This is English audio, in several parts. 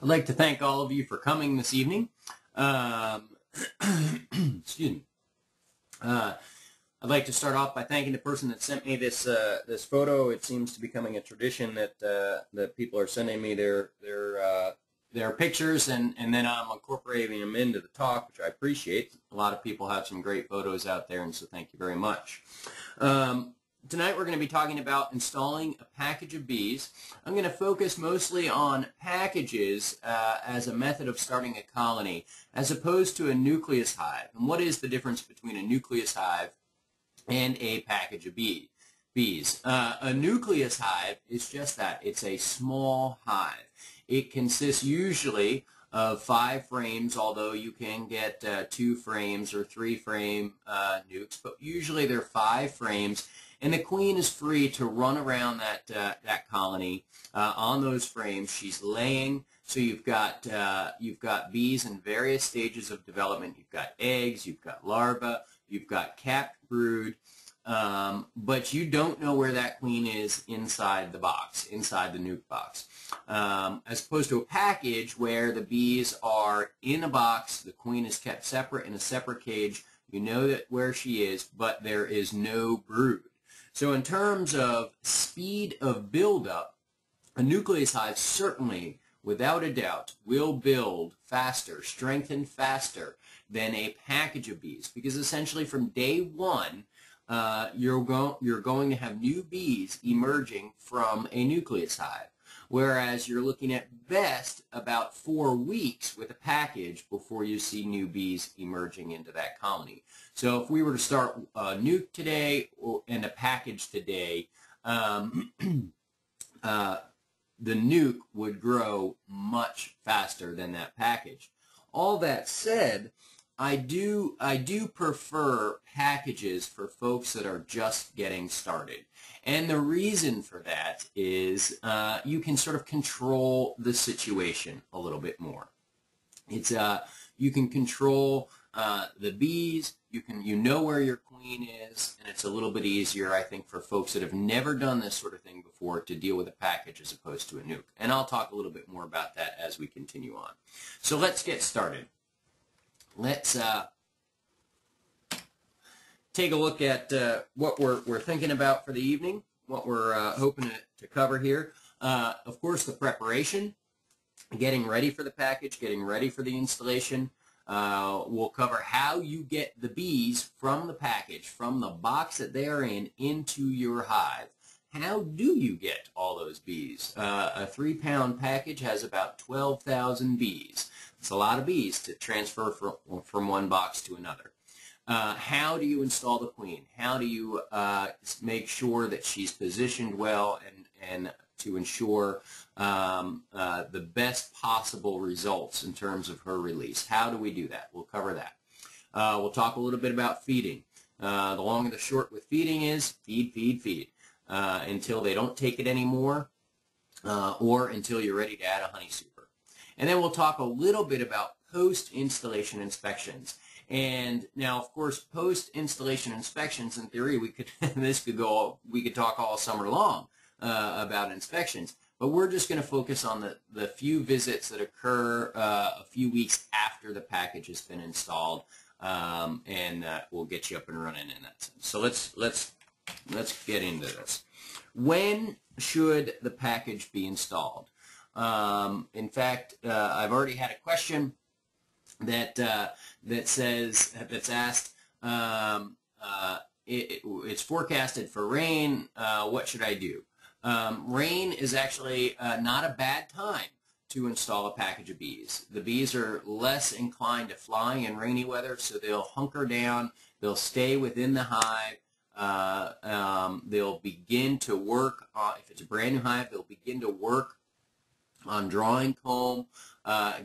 I'd like to thank all of you for coming this evening. Excuse me. I'd like to start off by thanking the person that sent me this photo. It seems to be becoming a tradition that people are sending me their pictures, and then I'm incorporating them into the talk, which I appreciate. A lot of people have some great photos out there, and so thank you very much. Tonight we're going to be talking about installing a package of bees. I'm going to focus mostly on packages as a method of starting a colony, as opposed to a nucleus hive. And what is the difference between a nucleus hive and a package of bees? A nucleus hive is just that. It's a small hive. It consists usually of 5 frames, although you can get 2 frames or 3 frame nukes, but usually they're 5 frames. And the queen is free to run around that colony on those frames. She's laying, so you've got bees in various stages of development. You've got eggs, you've got larvae, you've got capped brood, but you don't know where that queen is inside the box, inside the nuke box. As opposed to a package where the bees are in a box, the queen is kept separate in a separate cage. You know that where she is, but there is no brood. So in terms of speed of buildup, a nucleus hive certainly, without a doubt, will build faster, strengthen faster than a package of bees, because essentially from day one, you're going to have new bees emerging from a nucleus hive, whereas you're looking at best about 4 weeks with a package before you see new bees emerging into that colony. So if we were to start a nuke today and a package today, the nuke would grow much faster than that package. All that said, I do prefer packages for folks that are just getting started. And the reason for that is you can sort of control the situation a little bit more. It's you can control the bees, you know where your queen is, and it's a little bit easier, I think, for folks that have never done this sort of thing before to deal with a package as opposed to a nuke. And I'll talk a little bit more about that as we continue on. So let's get started. Let's take a look at what we're thinking about for the evening, what we're hoping to cover here. Of course, the preparation, getting ready for the package, getting ready for the installation. We'll cover how you get the bees from the package, from the box that they are in, into your hive. How do you get all those bees? A 3-pound package has about 12,000 bees. It's a lot of bees to transfer from one box to another. How do you install the queen? How do you make sure that she's positioned well and to ensure the best possible results in terms of her release? How do we do that? We'll cover that. We'll talk a little bit about feeding. The long and the short with feeding is feed, feed, feed until they don't take it anymore or until you're ready to add a honey super. And then we'll talk a little bit about post-installation inspections. And now, of course, post-installation inspections, in theory, we could talk all summer long about inspections. But we're just going to focus on the few visits that occur a few weeks after the package has been installed, and we'll get you up and running in that sense. So let's get into this. When should the package be installed? In fact, I've already had a question that's asked. It's forecasted for rain. What should I do? Rain is actually not a bad time to install a package of bees. The bees are less inclined to flying in rainy weather, so they'll hunker down. They'll stay within the hive. They'll begin to work, if it's a brand new hive, they'll begin to work on drawing comb,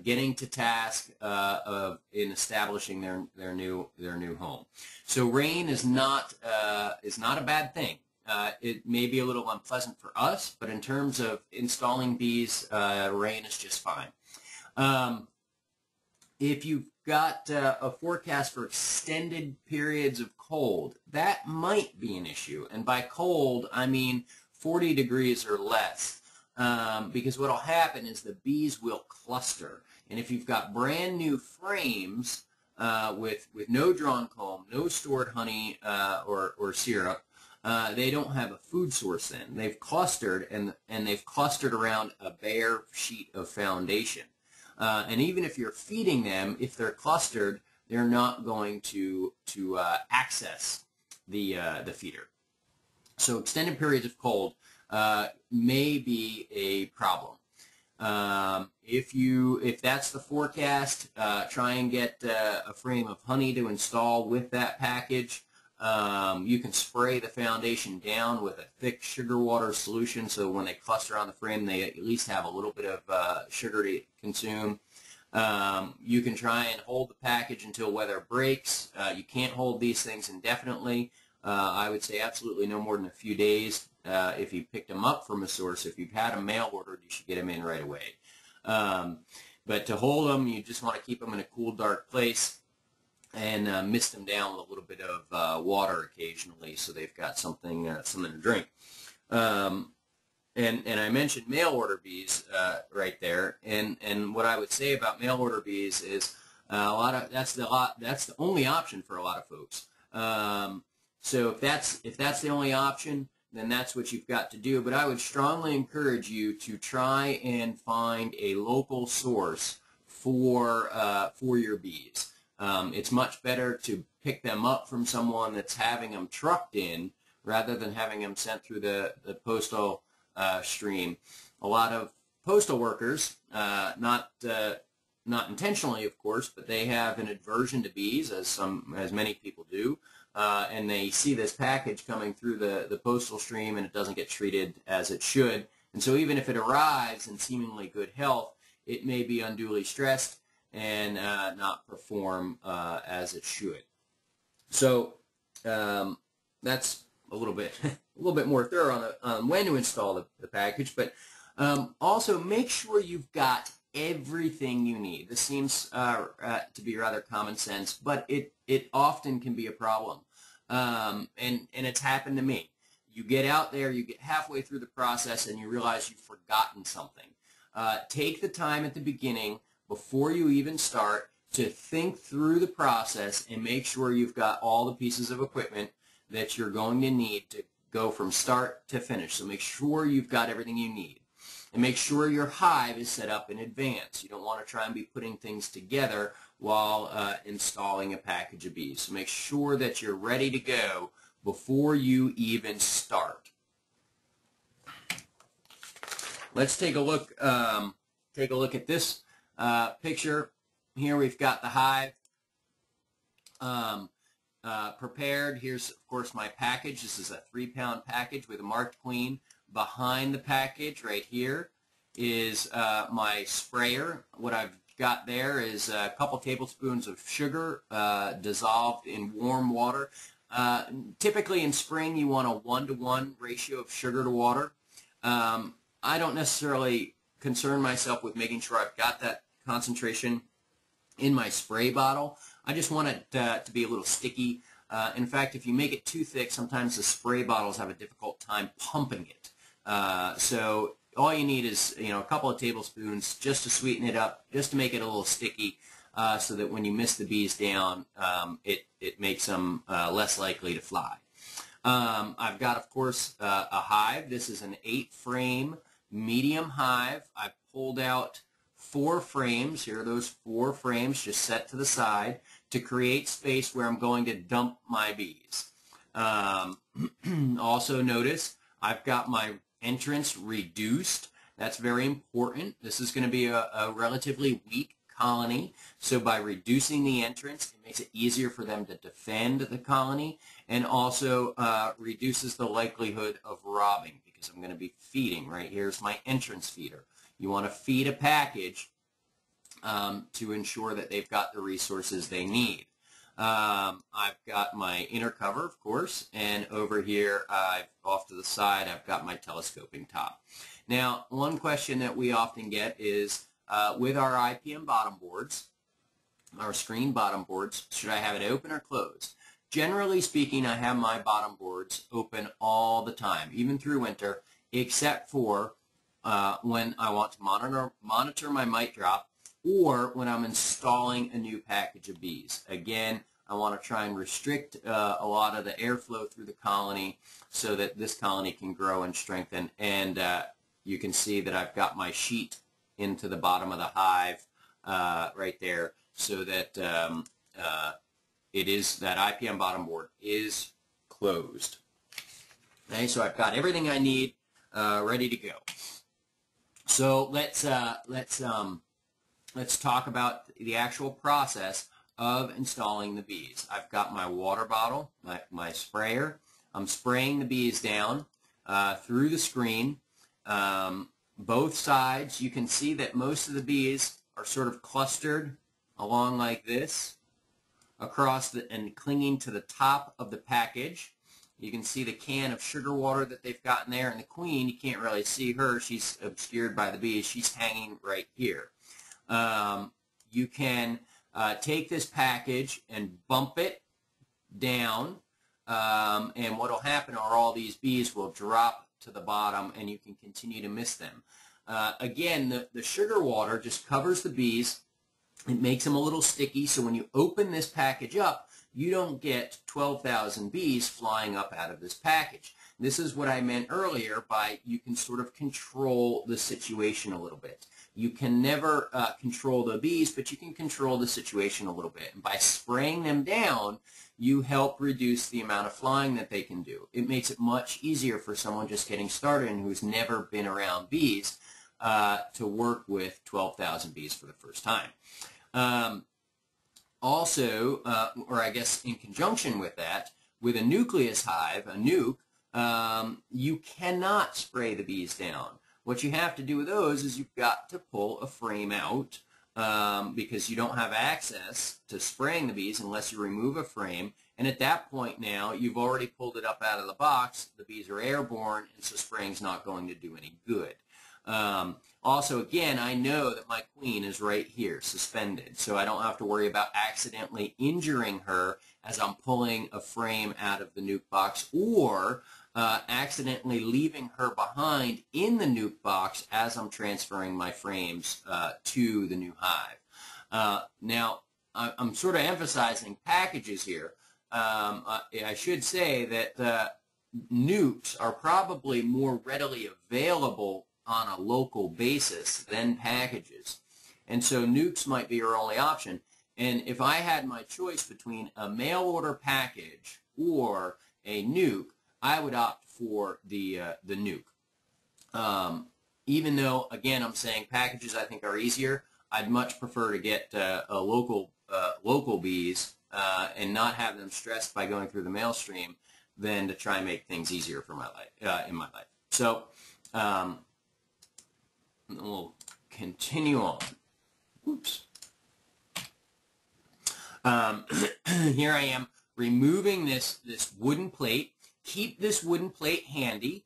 getting to task in establishing their new home. So rain is not a bad thing. It may be a little unpleasant for us, but in terms of installing bees, rain is just fine. If you've got a forecast for extended periods of cold, that might be an issue. And by cold, I mean 40 degrees or less. because what will happen is the bees will cluster. And if you've got brand new frames with no drawn comb, no stored honey or syrup, they don't have a food source then. They've clustered, and they've clustered around a bare sheet of foundation. And even if you're feeding them, if they're clustered, they're not going to access the feeder. So extended periods of cold may be a problem. If that's the forecast, try and get a frame of honey to install with that package. You can spray the foundation down with a thick sugar water solution, so when they cluster on the frame, they at least have a little bit of sugar to consume. You can try and hold the package until weather breaks. You can't hold these things indefinitely. I would say absolutely no more than a few days. If you picked them up from a source, if you've had them mail ordered, you should get them in right away. But to hold them, you just want to keep them in a cool, dark place and mist them down with a little bit of water occasionally, so they've got something to drink. And I mentioned mail order bees right there, and what I would say about mail order bees is that's the only option for a lot of folks. So if that's the only option, then that's what you've got to do. But I would strongly encourage you to try and find a local source for your bees. It's much better to pick them up from someone that's having them trucked in rather than having them sent through the postal stream. A lot of postal workers, not intentionally, of course, but they have an aversion to bees, as many people do. And they see this package coming through the postal stream, and it doesn't get treated as it should. And so even if it arrives in seemingly good health, it may be unduly stressed and not perform as it should. So that's a little bit more thorough on when to install the package, but also make sure you've got everything you need. This seems to be rather common sense, but it often can be a problem, and it's happened to me. You get out there, you get halfway through the process, and you realize you've forgotten something. Take the time at the beginning, before you even start, to think through the process and make sure you've got all the pieces of equipment that you're going to need to go from start to finish. So make sure you've got everything you need. And make sure your hive is set up in advance. You don't want to try and be putting things together while installing a package of bees. So make sure that you're ready to go before you even start. Let's take a look at this picture. Here we've got the hive prepared. Here's, of course, my package. This is a 3-pound package with a marked queen. Behind the package right here is my sprayer. What I've got there is a couple tablespoons of sugar dissolved in warm water. Typically in spring you want a 1-to-1 ratio of sugar to water. I don't necessarily concern myself with making sure I've got that concentration in my spray bottle. I just want it to be a little sticky. In fact, if you make it too thick, sometimes the spray bottles have a difficult time pumping it. So all you need is a couple of tablespoons just to sweeten it up, just to make it a little sticky, so that when you mist the bees down, it makes them less likely to fly. I've got, of course, a hive. This is an 8-frame medium hive. I've pulled out 4 frames. Here are those 4 frames just set to the side to create space where I'm going to dump my bees. Also notice I've got my entrance reduced. That's very important. This is going to be a relatively weak colony, so by reducing the entrance, it makes it easier for them to defend the colony, and also reduces the likelihood of robbing, because I'm going to be feeding. Right here's my entrance feeder. You want to feed a package to ensure that they've got the resources they need. I've got my inner cover, of course, and over here, off to the side, I've got my telescoping top. Now, one question that we often get is, with our IPM bottom boards, our screen bottom boards, should I have it open or closed? Generally speaking, I have my bottom boards open all the time, even through winter, except for when I want to monitor my mite drop, or when I'm installing a new package of bees. Again, I want to try and restrict a lot of the airflow through the colony so that this colony can grow and strengthen. And you can see that I've got my sheet into the bottom of the hive right there, so that it is, that IPM bottom board is closed. Okay, so I've got everything I need ready to go. So let's talk about the actual process of installing the bees. I've got my water bottle, my sprayer. I'm spraying the bees down through the screen. Both sides, you can see that most of the bees are sort of clustered along like this across and clinging to the top of the package. You can see the can of sugar water that they've got in there, and the queen, you can't really see her. She's obscured by the bees. She's hanging right here. You can take this package and bump it down, and what will happen are all these bees will drop to the bottom, and you can continue to miss them. Again, the sugar water just covers the bees. It makes them a little sticky, so when you open this package up, you don't get 12,000 bees flying up out of this package. This is what I meant earlier by you can sort of control the situation a little bit. You can never control the bees, but you can control the situation a little bit. And by spraying them down, you help reduce the amount of flying that they can do. It makes it much easier for someone just getting started and who's never been around bees to work with 12,000 bees for the first time. Also, or I guess in conjunction with that, with a nucleus hive, a nuke, you cannot spray the bees down. What you have to do with those is you've got to pull a frame out because you don't have access to spraying the bees unless you remove a frame. And at that point now, you've already pulled it up out of the box. The bees are airborne, and so spraying's not going to do any good. Also, again, I know that my queen is right here, suspended, so I don't have to worry about accidentally injuring her as I'm pulling a frame out of the nuke box, or accidentally leaving her behind in the nuke box as I'm transferring my frames to the new hive. Now, I'm sort of emphasizing packages here. I should say that nukes are probably more readily available on a local basis than packages. And so nukes might be your only option. And if I had my choice between a mail order package or a nuke, I would opt for the nuke. Even though, again, I'm saying packages I think are easier, I'd much prefer to get a local bees and not have them stressed by going through the mail stream than to try and make things easier for my life, in my life. So we'll continue on. Oops. Here I am removing this wooden plate. Keep this wooden plate handy.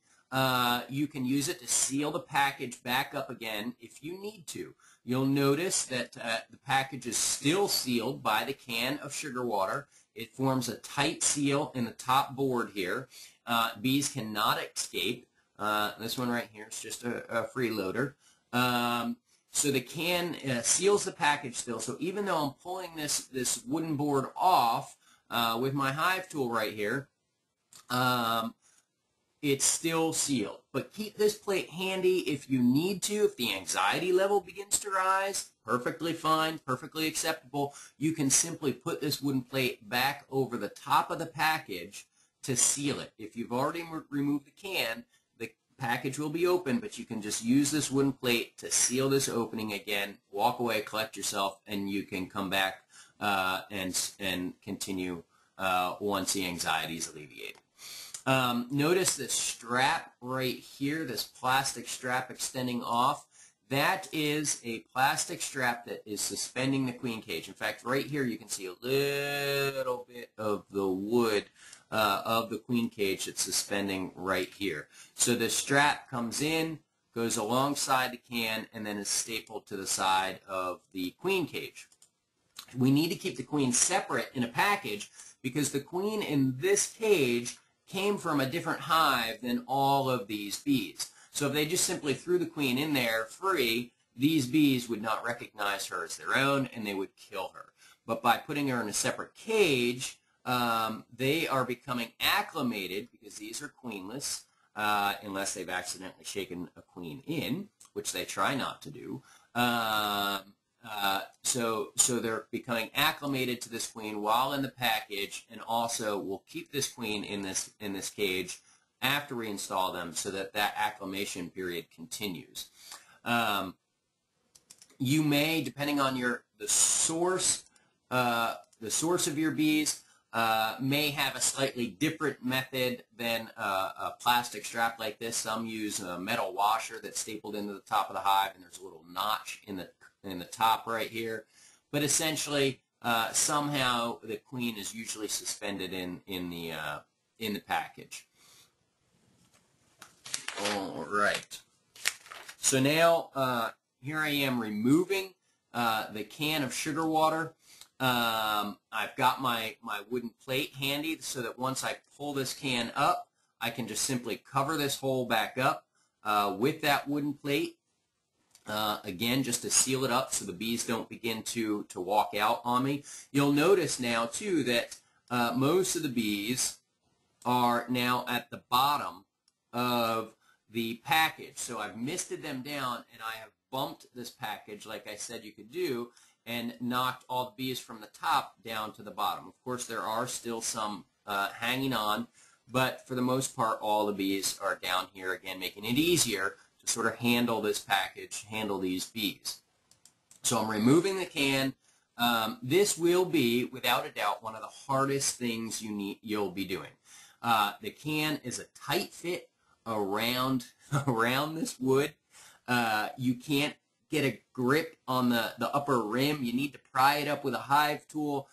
You can use it to seal the package back up again if you need to. You'll notice that the package is still sealed by the can of sugar water. It forms a tight seal in the top board here. Bees cannot escape. This one right here is just a freeloader. So the can seals the package still. So even though I'm pulling this wooden board off with my hive tool right here, it's still sealed. But keep this plate handy if you need to. If the anxiety level begins to rise, perfectly fine, perfectly acceptable. You can simply put this wooden plate back over the top of the package to seal it. If you've already removed the can, the package will be open, but you can just use this wooden plate to seal this opening again, walk away, collect yourself, and you can come back and continue once the anxiety is alleviated. Notice this strap right here, this plastic strap extending off. That is a plastic strap that is suspending the queen cage. In fact, right here you can see a little bit of the wood of the queen cage that's suspending right here. So the strap comes in, goes alongside the can, and then is stapled to the side of the queen cage. We need to keep the queen separate in a package because the queen in this cage came from a different hive than all of these bees. So if they just simply threw the queen in there free, these bees would not recognize her as their own, and they would kill her. But by putting her in a separate cage, they are becoming acclimated, because these are queenless, unless they've accidentally shaken a queen in, which they try not to do. So they're becoming acclimated to this queen while in the package, and also we'll keep this queen in this cage after we install them, so that acclimation period continues. You may, depending on the source of your bees, may have a slightly different method than a plastic strap like this. Some use a metal washer that's stapled into the top of the hive, and there's a little notch in the top right here. But essentially, somehow the queen is usually suspended in the package. All right. So now here I am removing the can of sugar water. I've got my wooden plate handy, so that once I pull this can up, I can just simply cover this hole back up with that wooden plate. Again, just to seal it up so the bees don't begin to walk out on me. You'll notice now, too, that most of the bees are now at the bottom of the package. So I've misted them down, and I have bumped this package, like I said you could do, and knocked all the bees from the top down to the bottom. Of course, there are still some hanging on, but for the most part, all the bees are down here, again, making it easier to sort of handle this package, handle these bees. So I'm removing the can. This will be, without a doubt, one of the hardest things you'll be doing. The can is a tight fit around this wood. You can't get a grip on the upper rim. You need to pry it up with a hive tool.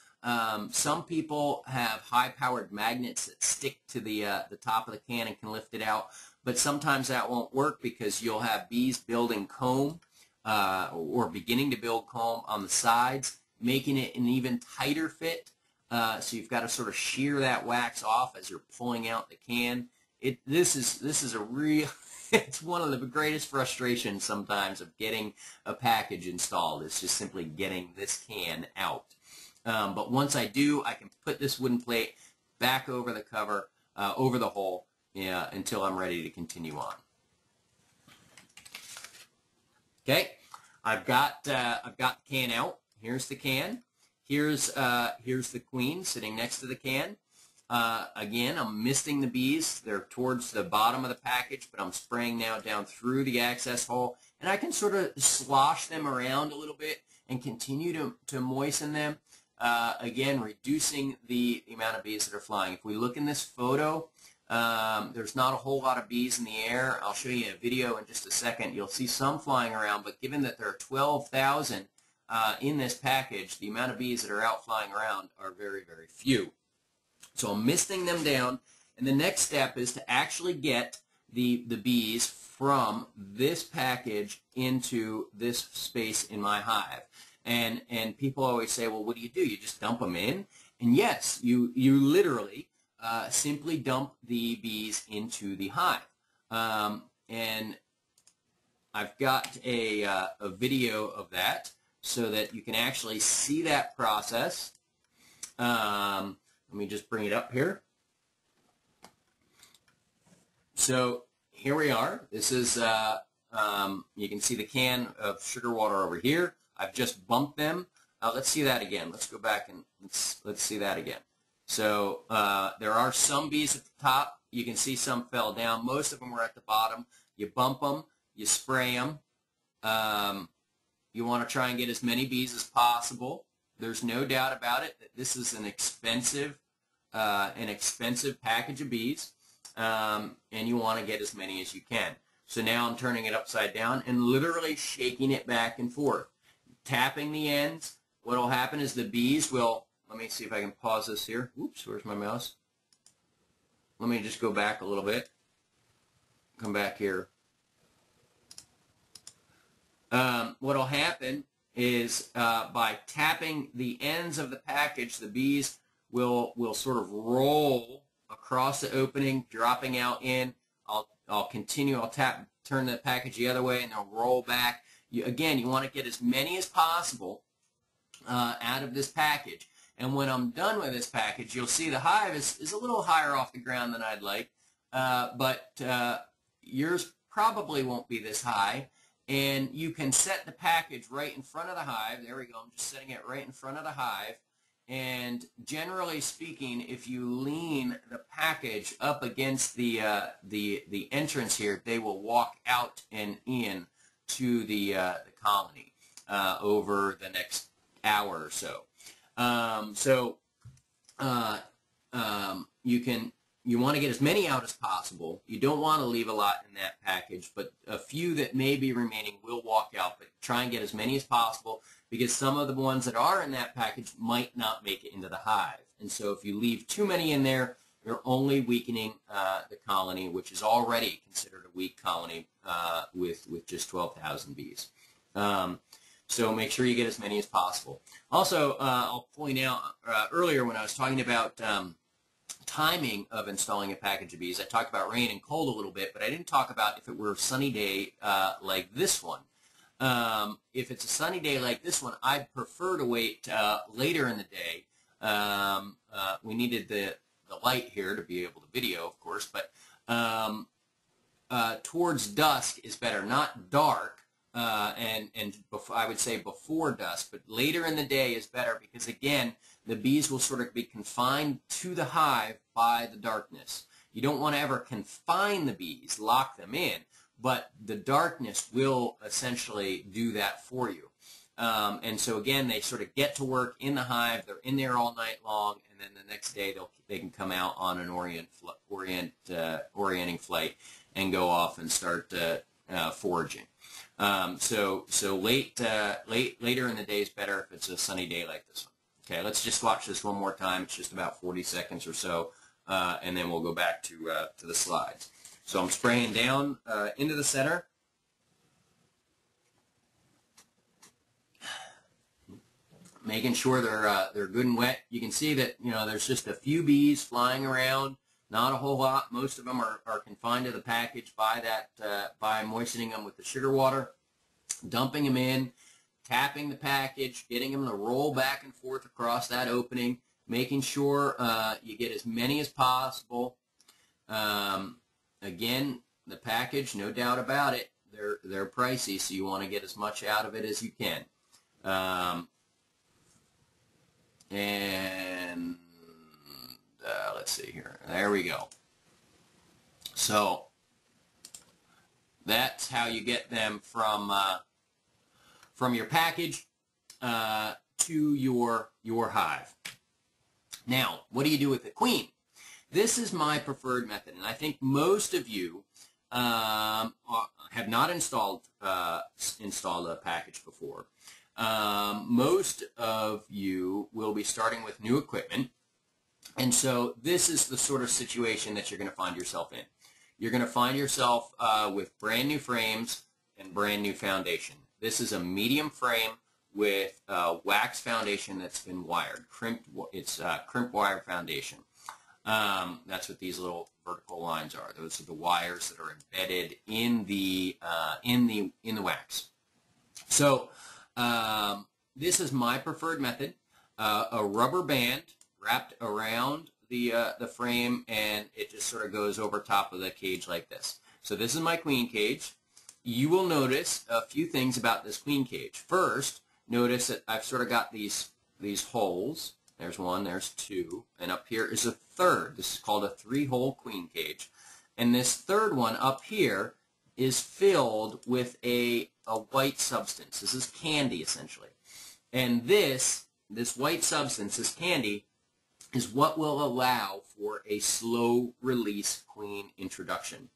Some people have high-powered magnets that stick to the top of the can and can lift it out, but sometimes that won't work, because you'll have bees building comb or beginning to build comb on the sides, making it an even tighter fit. So you've got to sort of shear that wax off as you're pulling out the can. This is a real it's one of the greatest frustrations sometimes of getting a package installed. It's just simply getting this can out. But once I do, I can put this wooden plate back over the cover, over the hole, until I'm ready to continue on. Okay, I've got the can out. Here's the can. Here's the queen sitting next to the can. Again, I'm misting the bees. They're towards the bottom of the package, but I'm spraying now down through the access hole, and I can sort of slosh them around a little bit and continue to moisten them. Again, reducing the amount of bees that are flying. If we look in this photo, there's not a whole lot of bees in the air. I'll show you a video in just a second. You'll see some flying around, but given that there are 12,000 in this package, the amount of bees that are out flying around are very, very few. So I'm misting them down, and the next step is to actually get the bees from this package into this space in my hive. And people always say, well, what do? You just dump them in? And yes, you literally simply dump the bees into the hive. And I've got a video of that so that you can actually see that process. Let me just bring it up here. So here we are. This is, you can see the can of sugar water over here. I've just bumped them. Let's see that again. Let's go back and let's see that again. So there are some bees at the top. You can see some fell down. Most of them were at the bottom. You bump them. You spray them. You want to try and get as many bees as possible. There's no doubt about it that this is an expensive package of bees, and you want to get as many as you can. So now I'm turning it upside down and literally shaking it back and forth, tapping the ends. What will happen is the bees will, let me see if I can pause this here. Oops, where's my mouse? Let me just go back a little bit. Come back here. What will happen is by tapping the ends of the package, the bees will sort of roll across the opening, dropping out in. I'll continue. I'll turn the package the other way, and they'll roll back. Again, you want to get as many as possible out of this package. And when I'm done with this package, you'll see the hive is a little higher off the ground than I'd like, but yours probably won't be this high. And you can set the package right in front of the hive. There we go. I'm just setting it right in front of the hive. And generally speaking, if you lean the package up against the entrance here, they will walk out and in to the colony over the next hour or so. You want to get as many out as possible. You don't want to leave a lot in that package, but a few that may be remaining will walk out, but try and get as many as possible, because some of the ones that are in that package might not make it into the hive. And so if you leave too many in there, you're only weakening the colony, which is already considered a weak colony with just 12,000 bees. So make sure you get as many as possible. Also, I'll point out earlier when I was talking about timing of installing a package of bees, I talked about rain and cold a little bit, but I didn't talk about if it were a sunny day like this one. If it's a sunny day like this one, I'd prefer to wait later in the day. We needed the light here to be able to video, of course, but towards dusk is better, not dark, and I would say before dusk, but later in the day is better, because again, the bees will sort of be confined to the hive by the darkness. You don't want to ever confine the bees, lock them in, but the darkness will essentially do that for you. And so again, they sort of get to work in the hive. They're in there all night long, and then the next day they can come out on an orienting flight and go off and start foraging. So later in the day is better if it's a sunny day like this one. Okay, let's just watch this one more time. It's just about 40 seconds or so, and then we'll go back to the slides. So I'm spraying down into the center. Making sure they're good and wet. You can see that there's just a few bees flying around, not a whole lot. Most of them are confined to the package by by moistening them with the sugar water, dumping them in, tapping the package, getting them to roll back and forth across that opening, making sure you get as many as possible. Again, the package, no doubt about it, they're pricey, so you want to get as much out of it as you can. Let's see here. There we go. So that's how you get them from your package to your hive. Now, what do you do with the queen? This is my preferred method, and I think most of you have not installed a package before. Most of you will be starting with new equipment, and so this is the sort of situation that you're going to find yourself in. You're going to find yourself with brand new frames and brand new foundation. This is a medium frame with wax foundation that's been wired. It's crimp wire foundation. That's what these little vertical lines are. Those are the wires that are embedded in the wax. So this is my preferred method. A rubber band wrapped around the frame, and it just sort of goes over top of the cage like this. So this is my queen cage. You will notice a few things about this queen cage. First, notice that I've sort of got these holes. There's one, there's two, and up here is a third. This is called a 3-hole queen cage. And this third one up here is filled with a white substance. This is candy, essentially. And this white substance, this candy, is what will allow for a slow release queen introduction.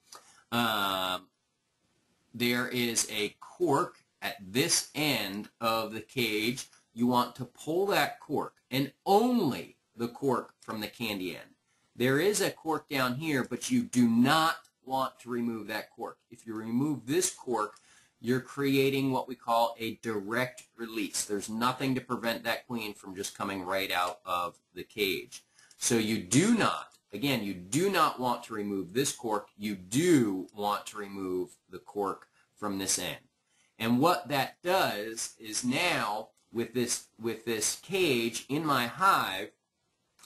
There is a cork at this end of the cage. You want to pull that cork, and only the cork from the candy end. There is a cork down here, but you do not want to remove that cork. If you remove this cork, you're creating what we call a direct release. There's nothing to prevent that queen from just coming right out of the cage. So you do not again, you do not want to remove this cork. You do want to remove the cork from this end. And what that does is now with this cage in my hive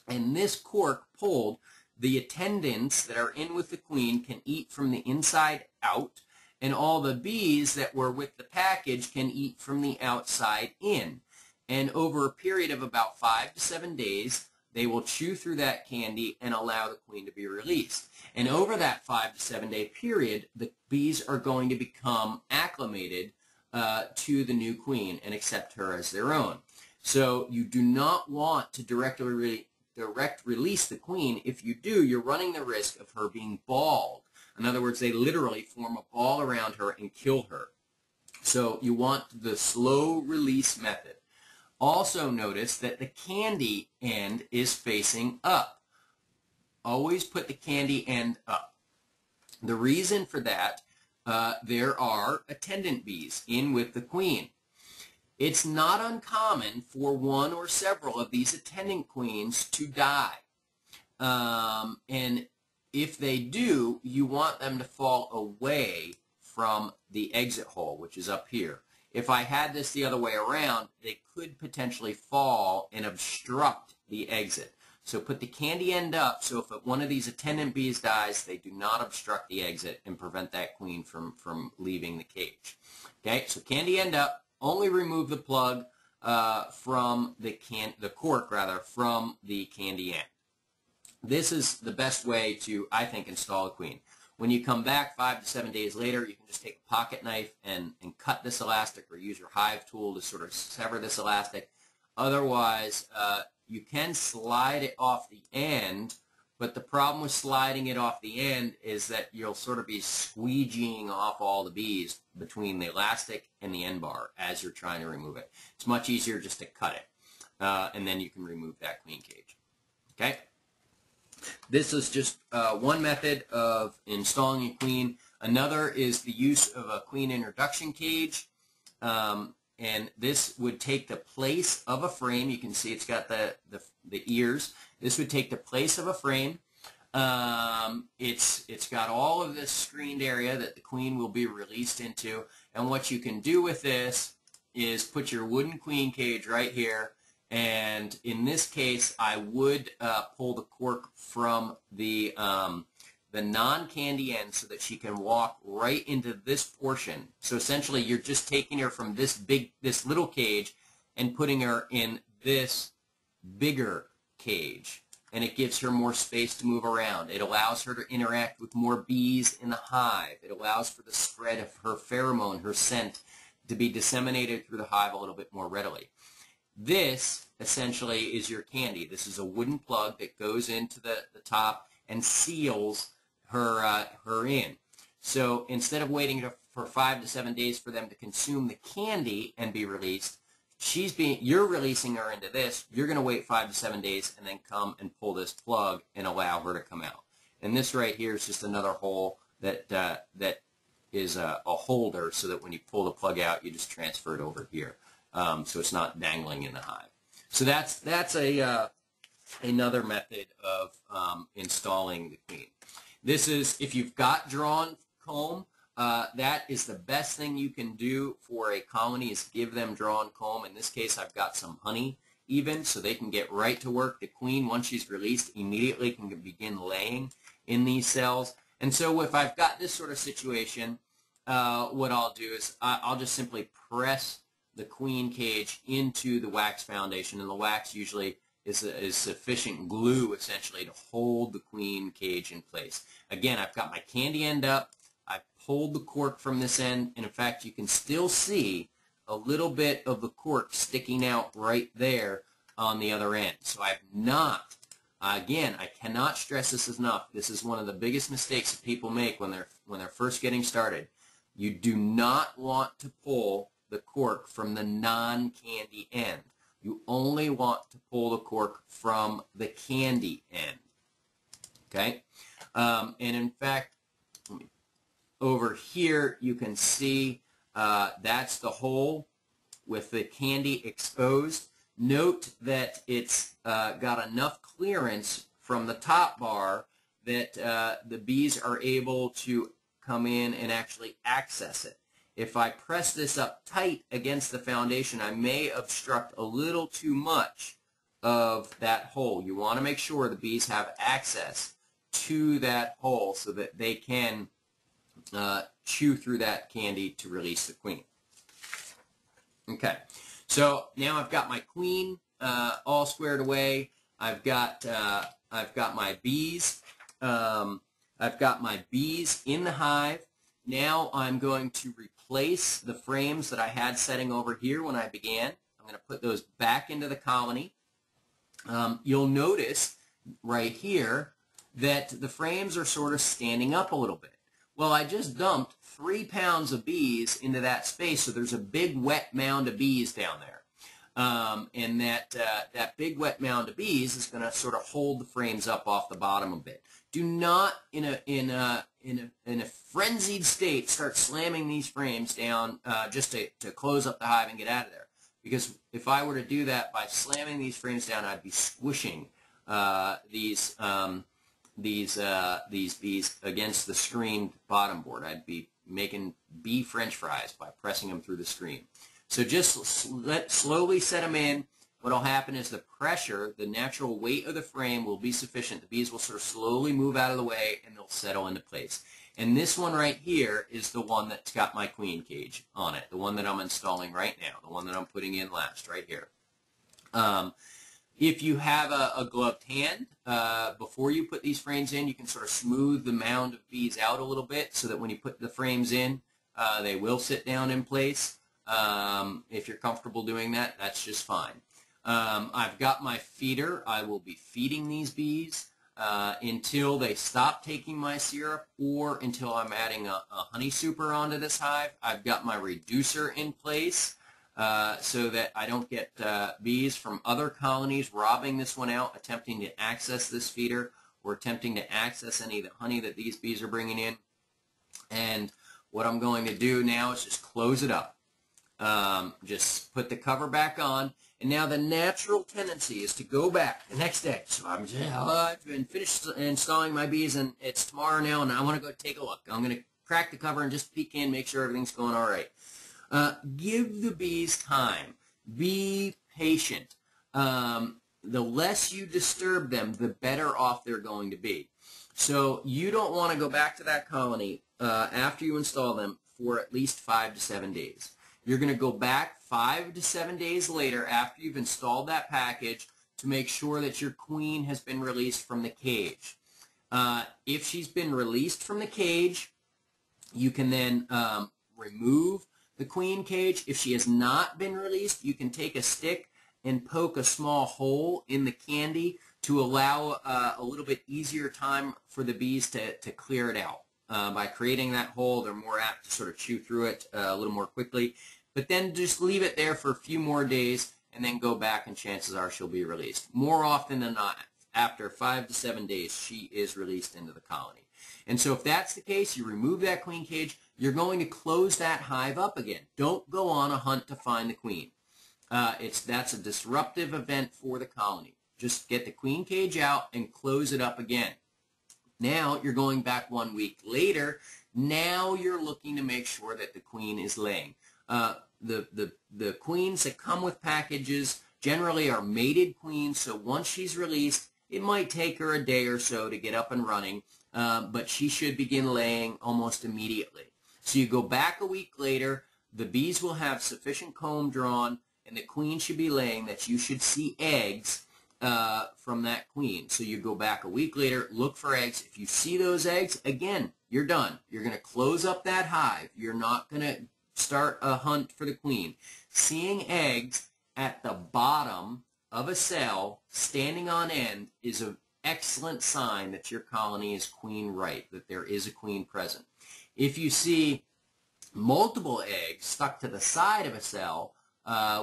and this cork pulled, the attendants that are in with the queen can eat from the inside out, and all the bees that were with the package can eat from the outside in. And over a period of about 5 to 7 days, they will chew through that candy and allow the queen to be released. And over that 5 to 7 day period, the bees are going to become acclimated to the new queen and accept her as their own. So you do not want to direct release the queen. If you do, you're running the risk of her being balled. In other words, they literally form a ball around her and kill her. So you want the slow release method. Also notice that the candy end is facing up. Always put the candy end up. The reason for that, there are attendant bees in with the queen. It's not uncommon for one or several of these attendant queens to die. And if they do, you want them to fall away from the exit hole, which is up here. If I had this the other way around, they could potentially fall and obstruct the exit. So put the candy end up, so if one of these attendant bees dies, they do not obstruct the exit and prevent that queen from leaving the cage. Okay, so candy end up, only remove the plug from the cork from the candy end. This is the best way to, I think, install a queen. When you come back 5 to 7 days later, you can just take a pocket knife and cut this elastic, or use your hive tool to sort of sever this elastic. Otherwise, you can slide it off the end, but the problem with sliding it off the end is that you'll sort of be squeegeeing off all the bees between the elastic and the end bar as you're trying to remove it. It's much easier just to cut it, and then you can remove that queen cage. Okay? This is just one method of installing a queen. Another is the use of a queen introduction cage. And this would take the place of a frame. You can see it's got the ears. This would take the place of a frame. It's got all of this screened area that the queen will be released into. And what you can do with this is put your wooden queen cage right here. And in this case, I would pull the cork from the non-candy end so that she can walk right into this portion. So essentially, you're just taking her from this little cage and putting her in this bigger cage. And it gives her more space to move around. It allows her to interact with more bees in the hive. It allows for the spread of her pheromone, her scent, to be disseminated through the hive a little bit more readily. This, essentially, is your candy. This is a wooden plug that goes into the top and seals her in. So instead of waiting for 5 to 7 days for them to consume the candy and be released, you're releasing her into this. You're going to wait 5 to 7 days and then come and pull this plug and allow her to come out. And this right here is just another hole that is a holder, so that when you pull the plug out, you just transfer it over here. So it's not dangling in the hive. So that's another method of installing the queen. This is, if you've got drawn comb, that is the best thing you can do for a colony, is give them drawn comb. In this case, I've got some honey even, so they can get right to work. The queen, once she's released, immediately can begin laying in these cells. And so if I've got this sort of situation, what I'll do is I'll just simply press the queen cage into the wax foundation, and the wax usually is sufficient glue, essentially, to hold the queen cage in place. Again, I've got my candy end up. I've pulled the cork from this end, and in fact, you can still see a little bit of the cork sticking out right there on the other end. So I've not, again, I cannot stress this enough. This is one of the biggest mistakes that people make when they're first getting started. You do not want to pull the cork from the non-candy end. You only want to pull the cork from the candy end. Okay? And in fact, over here you can see that's the hole with the candy exposed. Note that it's got enough clearance from the top bar that the bees are able to come in and actually access it. If I press this up tight against the foundation, I may obstruct a little too much of that hole. You want to make sure the bees have access to that hole so that they can chew through that candy to release the queen. Okay, so now I've got my queen all squared away. I've got my bees. I've got my bees in the hive. Now I'm going to replace the frames that I had setting over here when I began. I'm going to put those back into the colony. You'll notice right here that the frames are sort of standing up a little bit. Well, I just dumped 3 pounds of bees into that space, so there's a big wet mound of bees down there. And that big wet mound of bees is going to sort of hold the frames up off the bottom a bit. Do not, in a frenzied state, start slamming these frames down just to close up the hive and get out of there. Because if I were to do that by slamming these frames down, I'd be squishing these bees against the screened bottom board. I'd be making bee French fries by pressing them through the screen. So just slowly set them in. What will happen is the pressure, the natural weight of the frame will be sufficient. The bees will sort of slowly move out of the way and they'll settle into place. And this one right here is the one that's got my queen cage on it, the one that I'm installing right now, the one that I'm putting in last right here. If you have a gloved hand, before you put these frames in, you can sort of smooth the mound of bees out a little bit so that when you put the frames in, they will sit down in place. If you're comfortable doing that, that's just fine. I've got my feeder. I will be feeding these bees until they stop taking my syrup or until I'm adding a honey super onto this hive. I've got my reducer in place so that I don't get bees from other colonies robbing this one out, attempting to access this feeder or attempting to access any of the honey that these bees are bringing in. And what I'm going to do now is just close it up. Just put the cover back on, and now the natural tendency is to go back the next day. So I've been finished installing my bees, and it's tomorrow now, and I want to go take a look. I'm going to crack the cover and just peek in, make sure everything's going all right. Give the bees time. Be patient. The less you disturb them, the better off they're going to be. So you don't want to go back to that colony after you install them for at least 5 to 7 days. You're going to go back 5 to 7 days later after you've installed that package to make sure that your queen has been released from the cage. If she's been released from the cage, you can then remove the queen cage. If she has not been released, you can take a stick and poke a small hole in the candy to allow a little bit easier time for the bees to clear it out. By creating that hole, they're more apt to sort of chew through it a little more quickly. But then just leave it there for a few more days and then go back, and chances are she'll be released. More often than not, after 5 to 7 days, she is released into the colony. And so if that's the case, you remove that queen cage, you're going to close that hive up again. Don't go on a hunt to find the queen. That's a disruptive event for the colony. Just get the queen cage out and close it up again. Now you're going back 1 week later. Now you're looking to make sure that the queen is laying. The queens that come with packages generally are mated queens, so once she's released, it might take her a day or so to get up and running, but she should begin laying almost immediately. So you go back a week later, the bees will have sufficient comb drawn, and the queen should be laying that you should see eggs from that queen. So you go back a week later, look for eggs. If you see those eggs, again, you're done. You're going to close up that hive. You're not going to start a hunt for the queen. Seeing eggs at the bottom of a cell standing on end is an excellent sign that your colony is queen right, that there is a queen present. If you see multiple eggs stuck to the side of a cell,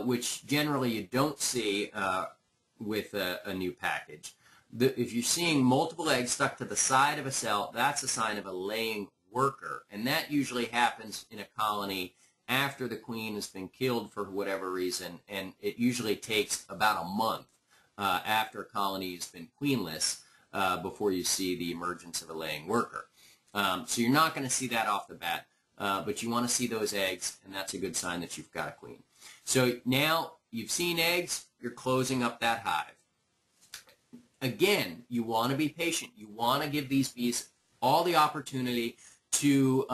which generally you don't see with a new package. If you're seeing multiple eggs stuck to the side of a cell, that's a sign of a laying worker, and that usually happens in a colony after the queen has been killed for whatever reason, and it usually takes about a month after a colony has been queenless before you see the emergence of a laying worker. So you're not going to see that off the bat, but you want to see those eggs, and that's a good sign that you've got a queen. So now you've seen eggs, you're closing up that hive. Again, you want to be patient. You want to give these bees all the opportunity to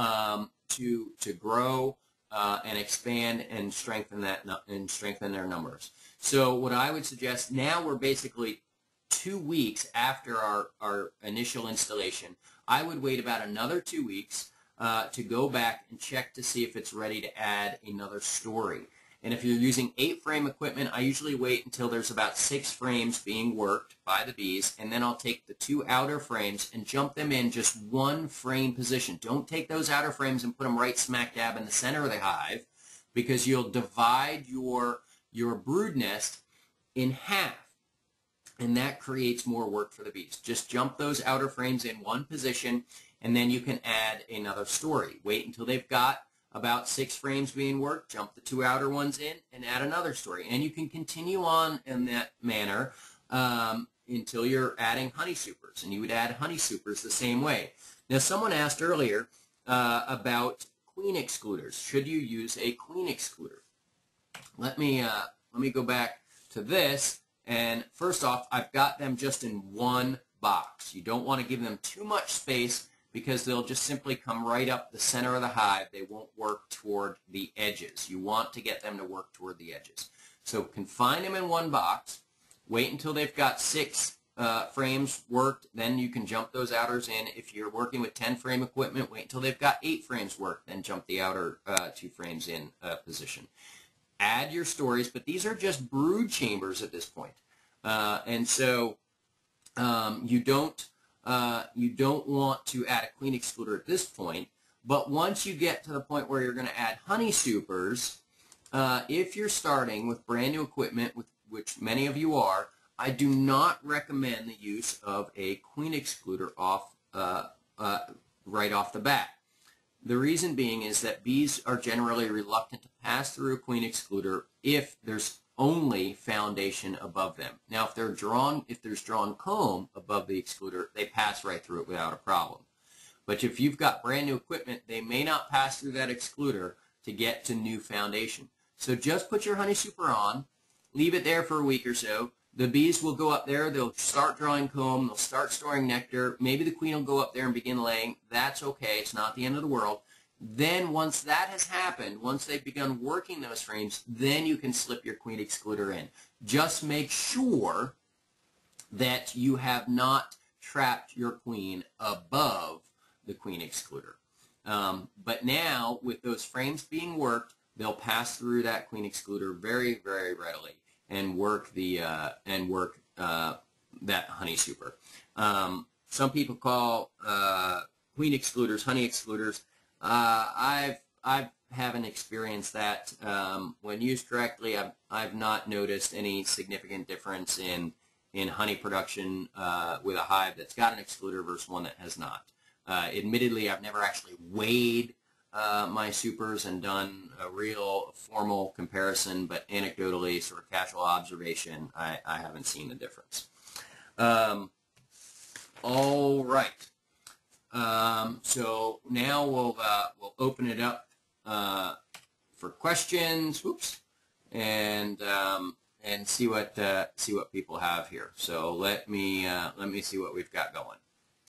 grow and expand and strengthen their numbers. So what I would suggest, now we're basically 2 weeks after our initial installation. I would wait about another 2 weeks to go back and check to see if it's ready to add another story. And if you're using 8-frame equipment, I usually wait until there's about 6 frames being worked by the bees, and then I'll take the 2 outer frames and jump them in just 1 frame position. Don't take those outer frames and put them right smack dab in the center of the hive, because you'll divide your brood nest in half, and that creates more work for the bees. Just jump those outer frames in 1 position, and then you can add another story. Wait until they've got about 6 frames being worked, jump the 2 outer ones in, and add another story. And you can continue on in that manner until you're adding honey supers, and you would add honey supers the same way. Now, someone asked earlier about queen excluders. Should you use a queen excluder? Let me go back to this, and first off, I've got them just in 1 box. You don't want to give them too much space, because they'll just simply come right up the center of the hive. They won't work toward the edges. You want to get them to work toward the edges. So confine them in 1 box. Wait until they've got 6 frames worked. Then you can jump those outers in. If you're working with 10-frame equipment, wait until they've got 8 frames worked. Then jump the outer 2 frames in position. Add your stories, but these are just brood chambers at this point. And so you don't want to add a queen excluder at this point, but once you get to the point where you're going to add honey supers, if you're starting with brand new equipment, which many of you are, I do not recommend the use of a queen excluder right off the bat. The reason being is that bees are generally reluctant to pass through a queen excluder if there's only foundation above them. Now, if there's drawn comb above the excluder, they pass right through it without a problem. But if you've got brand new equipment, they may not pass through that excluder to get to new foundation. So just put your honey super on, leave it there for a week or so. The bees will go up there, they'll start drawing comb, they'll start storing nectar. Maybe the queen will go up there and begin laying. That's okay, it's not the end of the world. Then once that has happened, once they've begun working those frames, then you can slip your queen excluder in. Just make sure that you have not trapped your queen above the queen excluder. But now, with those frames being worked, they'll pass through that queen excluder very, very readily and work that honey super. Some people call queen excluders honey excluders. I haven't experienced that. When used correctly, I've not noticed any significant difference in honey production with a hive that's got an excluder versus one that has not. Admittedly, I've never actually weighed my supers and done a real formal comparison, but anecdotally, sort of casual observation, I haven't seen the difference. All right. So now we'll open it up for questions. Whoops, and see what people have here. So let me see what we've got going.